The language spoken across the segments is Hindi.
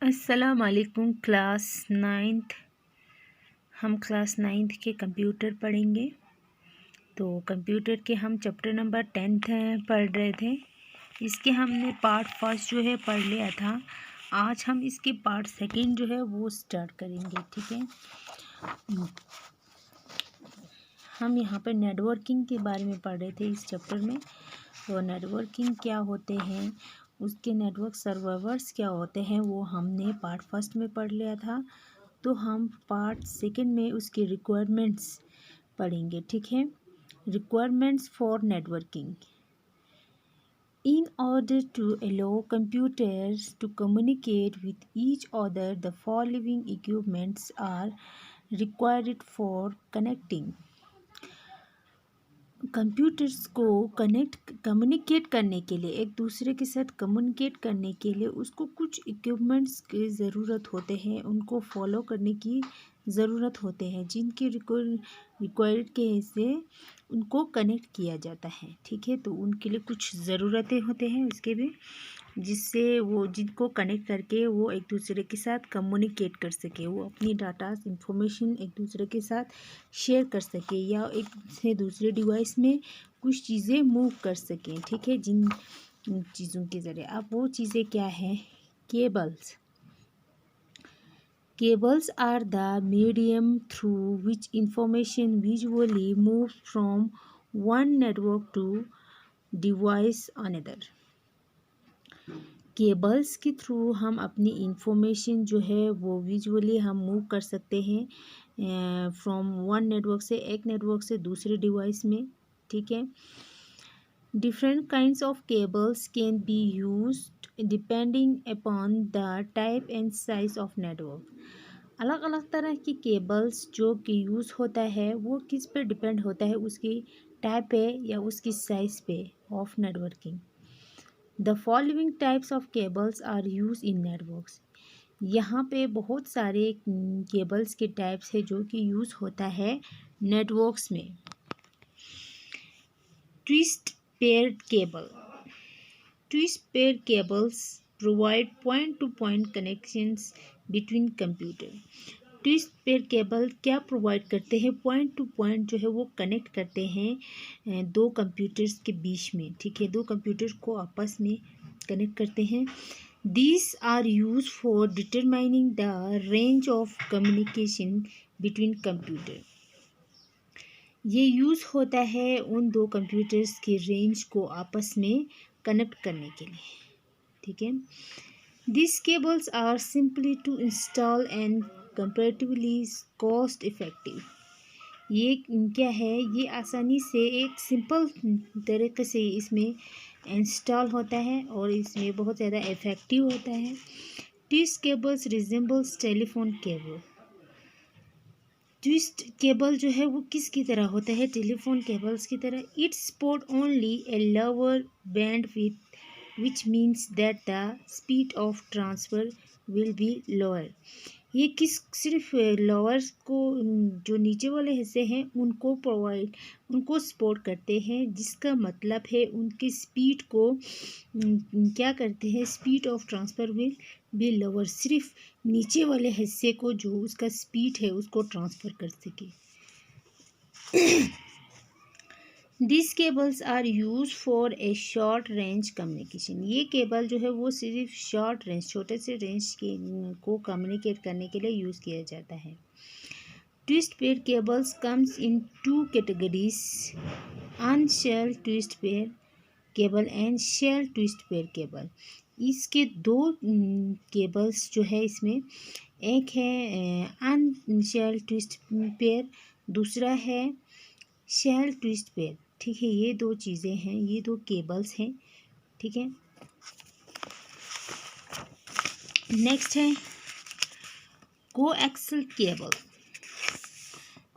अस्सलाम वालेकुम क्लास नाइन्थ। हम क्लास नाइन्थ के कंप्यूटर पढ़ेंगे। तो कंप्यूटर के हम चैप्टर नंबर 10 पढ़ रहे थे। इसके हमने पार्ट फर्स्ट जो है पढ़ लिया था। आज हम इसके पार्ट सेकंड जो है वो स्टार्ट करेंगे। ठीक है, हम यहाँ पर नेटवर्किंग के बारे में पढ़ रहे थे इस चैप्टर में। तो नेटवर्किंग क्या होते हैं, उसके नेटवर्क सर्वर्स क्या होते हैं, वो हमने पार्ट फर्स्ट में पढ़ लिया था। तो हम पार्ट सेकंड में उसके रिक्वायरमेंट्स पढ़ेंगे। ठीक है, requirements for networking. In order to allow computers to communicate with each other, the following equipments are required for connecting. Computers को कम्युनिकेट करने के लिए, एक दूसरे के साथ कम्युनिकेट करने के लिए उसको कुछ इक्विपमेंट्स की ज़रूरत होते हैं, उनको फॉलो करने की ज़रूरत होते हैं, जिनके रिक्वायर्ड के से उनको कनेक्ट किया जाता है। ठीक है, तो उनके लिए कुछ ज़रूरतें होते हैं उसके भी, जिससे वो जिनको कनेक्ट करके वो एक दूसरे के साथ कम्युनिकेट कर सके, वो अपनी डाटा इंफॉर्मेशन एक दूसरे के साथ शेयर कर सके, या एक से दूसरे डिवाइस में कुछ चीज़ें मूव कर सकें। ठीक है, जिन चीज़ों के ज़रिए, अब वो चीज़ें क्या हैं? Cables. Cables are the medium through which information visually moves from one network to device another. Cables के थ्रू हम अपनी इंफॉर्मेशन जो है वो विजुअली हम मूव कर सकते हैं फ्रॉम वन नेटवर्क से, एक नेटवर्क से दूसरे डिवाइस में। ठीक है, different kinds of cables can be used depending upon the type and size of network. अलग अलग तरह की केबल्स जो कि यूज़ होता है वो किस पे डिपेंड होता है, उसकी टाइप पे या उसकी साइज पे of networking. The following types of cables are use in networks. यहाँ पे बहुत सारे केबल्स के टाइप्स है जो कि यूज़ होता है नेटवर्क्स में। Twist pair cable. Twist pair cables provide point two point connections between computer. Twist pair cable क्या प्रोवाइड करते हैं? पॉइंट टू पॉइंट जो है वो कनेक्ट करते हैं दो कंप्यूटर्स के बीच में। ठीक है, दो कंप्यूटर को आपस में कनेक्ट करते हैं। These are used for determining the range of communication between computer. ये यूज़ होता है उन दो कंप्यूटर्स के रेंज को आपस में कनेक्ट करने के लिए। ठीक है, These cables are simply to install and comparatively cost effective. ये क्या है? ये आसानी से एक सिंपल तरीके से इसमें इंस्टॉल होता है और इसमें बहुत ज़्यादा इफ़ेक्टिव होता है। Twist cables resembles telephone cable. Twist cable जो है वो किसकी तरह होता है? टेलीफोन केबल्स की तरह। It support only a lower bandwidth which means that the speed of transfer will be lower. ये सिर्फ लोअर को, जो नीचे वाले हिस्से हैं उनको सपोर्ट करते हैं, जिसका मतलब है उनकी स्पीड को क्या करते हैं? Speed of transfer will be lower. सिर्फ नीचे वाले हिस्से को जो उसका स्पीड है उसको ट्रांसफ़र कर सके। These cables are used for a short range communication. ये केबल जो है वो सिर्फ शॉर्ट रेंज, छोटे से रेंज के को कम्युनिकेट करने के लिए यूज़ किया जाता है। Twist pair cables comes in two categories: unshielded twist pair cable and shielded twist pair cable. इसके दो केबल्स जो है इसमें, एक है अनशेल ट्विस्ट पेयर, दूसरा है शेल ट्विस्ट पेयर। ठीक है, ये दो चीज़ें हैं, ये दो केबल्स हैं। ठीक है, नेक्स्ट है coaxial cable.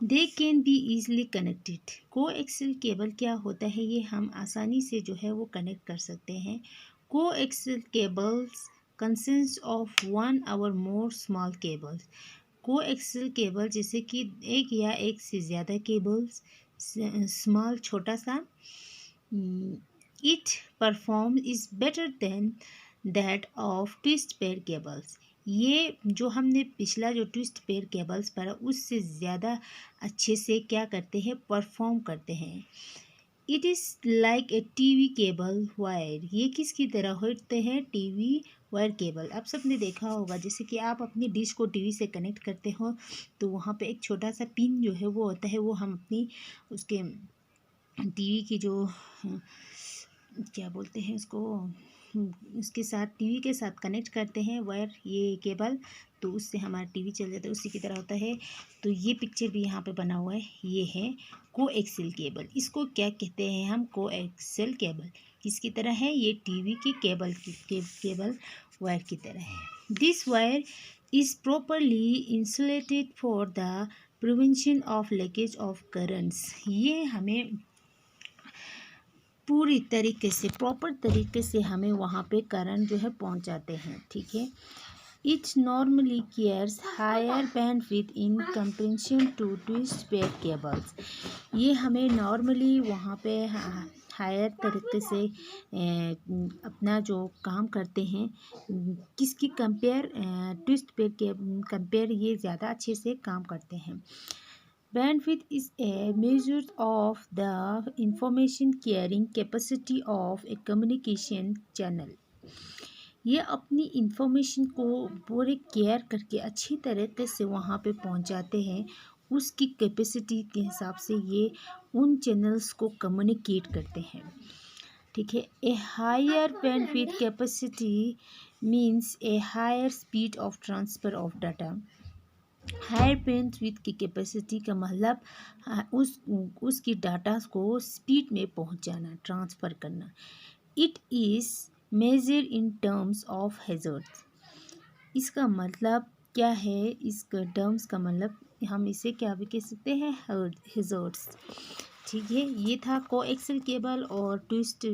They can be easily connected. Coaxial cable क्या होता है? ये हम आसानी से जो है वो कनेक्ट कर सकते हैं। Coaxial cables consist of one और मोर स्मॉल केबल्स। कोएक्सियल केबल जैसे कि एक या एक से ज़्यादा केबल्स, स्मॉल छोटा सा, it perform is better than that of twist pair cables. ये जो हमने पिछला जो ट्विस्ट पेयर केबल्स पढ़ा उससे ज़्यादा अच्छे से क्या करते हैं, परफॉर्म करते हैं। It is like a TV cable wire, ये किसकी तरह होते हैं, टीवी वायर केबल। आप सबने देखा होगा जैसे कि आप अपनी डिश को टीवी से कनेक्ट करते हो तो वहाँ पे एक छोटा सा पिन जो है वो होता है, वो हम अपनी उसके टीवी की जो क्या बोलते हैं उसको, उसके साथ टीवी के साथ कनेक्ट करते हैं वायर, ये केबल, तो उससे हमारा टीवी चल जाता है, उसी की तरह होता है। तो ये पिक्चर भी यहाँ पे बना हुआ है, ये है कोएक्सियल केबल। इसको क्या कहते हैं हम, कोएक्सियल केबल। किसकी तरह है, ये टीवी की केबल की केबल वायर की तरह है। This wire is properly insulated for the prevention of leakage of currents. ये हमें पूरी तरीके से प्रॉपर तरीके से हमें वहाँ पे करंट जो है पहुँचाते हैं, ठीक है। It normally carries higher bandwidth in comparison to twist pair cables. ये हमें नॉर्मली वहाँ पे हायर तरीके से अपना जो काम करते हैं, किसकी कंपेयर, ट्विस्ट पेयर के कंपेयर ये ज़्यादा अच्छे से काम करते हैं। Bandwidth is a measure of the information carrying capacity of a communication channel. ये अपनी इंफॉर्मेशन को पूरे केयर करके अच्छी तरीके से वहाँ पे पहुँचाते हैं, उसकी कैपेसिटी के हिसाब से ये उन चैनल्स को कम्युनिकेट करते हैं, ठीक है। A higher bandwidth capacity means a higher speed of transfer of data. Higher bandwidth की कैपेसिटी का मतलब उसकी डाटा को स्पीड में पहुंचाना, ट्रांसफ़र करना। It is measure in terms of hertz. इसका मतलब क्या है, इसका टर्म्स का मतलब हम इसे क्या भी कह सकते हैं, हैज़र्ड्स, ठीक है। ये था कोएक्सियल केबल और ट्विस्ट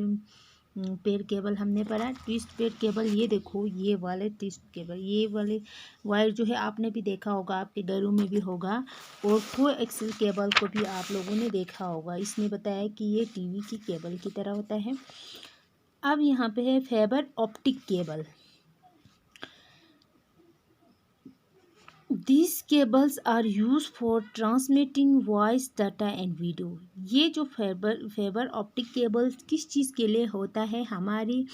पेयर केबल हमने पढ़ा। ट्विस्ट पेयर केबल, ये देखो ये वाले ट्विस्ट केबल, ये वाले वायर जो है आपने भी देखा होगा, आपके घरों में भी होगा, और कोएक्सियल केबल को भी आप लोगों ने देखा होगा। इसने बताया कि ये टीवी की केबल की तरह होता है। अब यहाँ पे है fibre optic cable. These cables are used for transmitting voice, data and video. ये जो फाइबर ऑप्टिक केबल किस चीज़ के लिए होता है, हमारी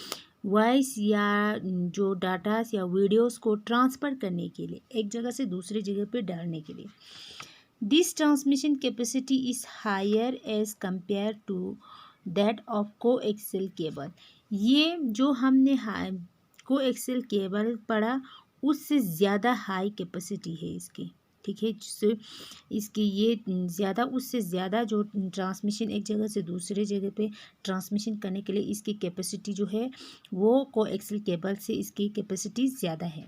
वॉइस या जो डाटास या वीडियोस को ट्रांसफ़र करने के लिए, एक जगह से दूसरी जगह पे डालने के लिए। This transmission capacity is higher as compare to that of coaxial cable. ये जो हमने कोएक्सियल केबल पढ़ा उससे ज़्यादा हाई कैपेसिटी है इसकी, ठीक है। जिससे इसकी ये ज़्यादा, उससे ज़्यादा जो ट्रांसमिशन एक जगह से दूसरे जगह पे ट्रांसमिशन करने के लिए इसकी कैपेसिटी जो है वो कोएक्सियल केबल से इसकी कैपेसिटी ज़्यादा है।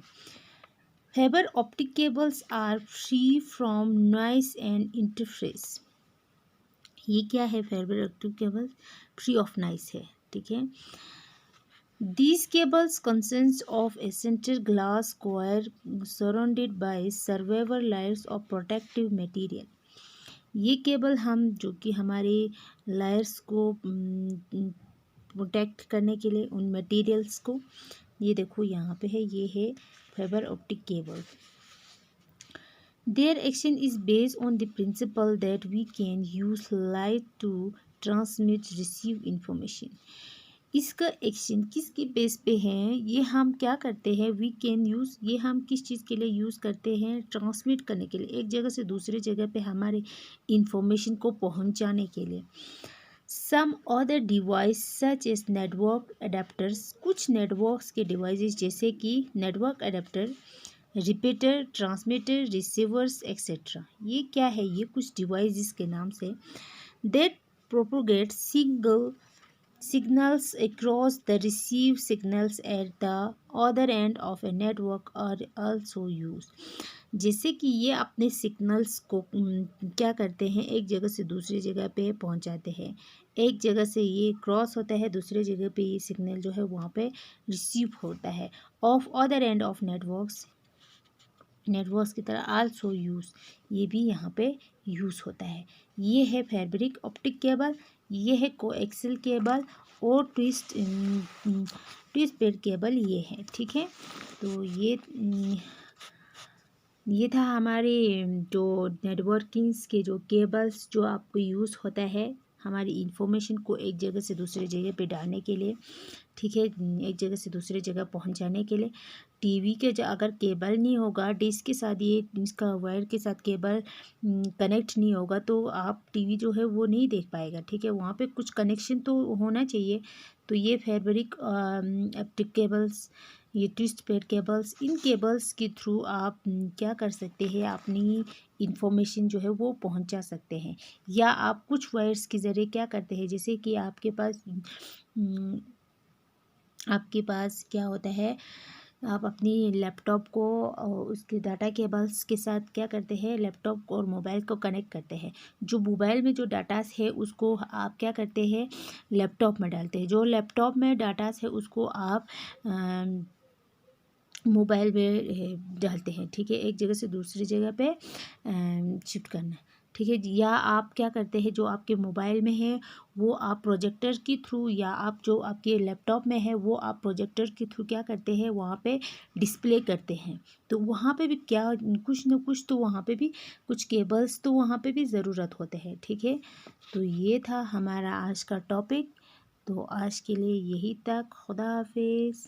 Fibre optic cables are free from noise and interference. ये क्या है, fibre optic cable free of noise है, ठीक है। These cables consist of a center glass coir surrounded by survivor layers of protective material. ये केबल हम जो कि हमारे लायर्स को प्रोटेक्ट करने के लिए उन मटेरियल्स को, ये देखो यहाँ पे है, ये है fibre optic cable. Their action is based on the principle that we can use light to transmit receive information. इसका एक्शन किसके बेस पे है, ये हम क्या करते हैं, वी कैन यूज़, ये हम किस चीज़ के लिए यूज़ करते हैं, ट्रांसमिट करने के लिए, एक जगह से दूसरी जगह पे हमारे इंफॉर्मेशन को पहुंचाने के लिए। Some other device such as network adapters, कुछ नेटवर्क्स के डिवाइसेस जैसे कि network adapter, repeater, transmitter, receivers etcetera. ये क्या है, ये कुछ डिवाइसेस के नाम से, that propagate signals across the receive signals at the other end of a network are also used. जैसे कि ये अपने सिग्नल्स को क्या करते हैं, एक जगह से दूसरी जगह पे पहुंचाते हैं, एक जगह से ये क्रॉस होता है, दूसरी जगह पे ये सिग्नल जो है वहाँ पे रिसीव होता है। Of other end of networks की तरह आल्सो यूज़, ये भी यहाँ पे यूज़ होता है। ये है फाइबर ऑप्टिक केबल, ये है कोएक्सियल केबल, और ट्विस्ट पेयर केबल ये है, ठीक है। तो ये था हमारे जो नेटवर्किंग्स के जो केबल्स जो आपको यूज़ होता है हमारी इंफॉर्मेशन को एक जगह से दूसरी जगह पे डालने के लिए, ठीक है, एक जगह से दूसरी जगह पहुंचाने के लिए। टीवी के अगर केबल नहीं होगा डिश के साथ, ये इसका वायर के साथ केबल कनेक्ट नहीं होगा तो आप टीवी जो है वो नहीं देख पाएगा, ठीक है। वहाँ पे कुछ कनेक्शन तो होना चाहिए। तो ये फैब्रिक ऑप्टिक केबल्स, ये ट्विस्ट पेयर केबल्स, इन केबल्स के थ्रू आप क्या कर सकते हैं, अपनी इंफॉर्मेशन जो है वो पहुंचा सकते हैं। या आप कुछ वायर्स के ज़रिए क्या करते हैं, जैसे कि आपके पास क्या होता है, आप अपनी लैपटॉप को उसके डाटा केबल्स के साथ क्या करते हैं, लैपटॉप को और मोबाइल को कनेक्ट करते हैं। जो मोबाइल में जो डाटास है उसको आप क्या करते हैं, लैपटॉप में डालते हैं। जो लैपटॉप में डाटास है उसको आप मोबाइल में डालते हैं, ठीक है, एक जगह से दूसरी जगह पे शिफ्ट करना, ठीक है। या आप क्या करते हैं, जो आपके मोबाइल में है वो आप प्रोजेक्टर के थ्रू, या आप जो आपके लैपटॉप में है वो आप प्रोजेक्टर के थ्रू क्या करते हैं, वहाँ पे डिस्प्ले करते हैं। तो वहाँ पे भी क्या कुछ न कुछ तो वहाँ पे भी कुछ केबल्स तो वहाँ पे भी ज़रूरत होते हैं, ठीक है। तो ये था हमारा आज का टॉपिक। तो आज के लिए यही तक। खुदा हाफिज़।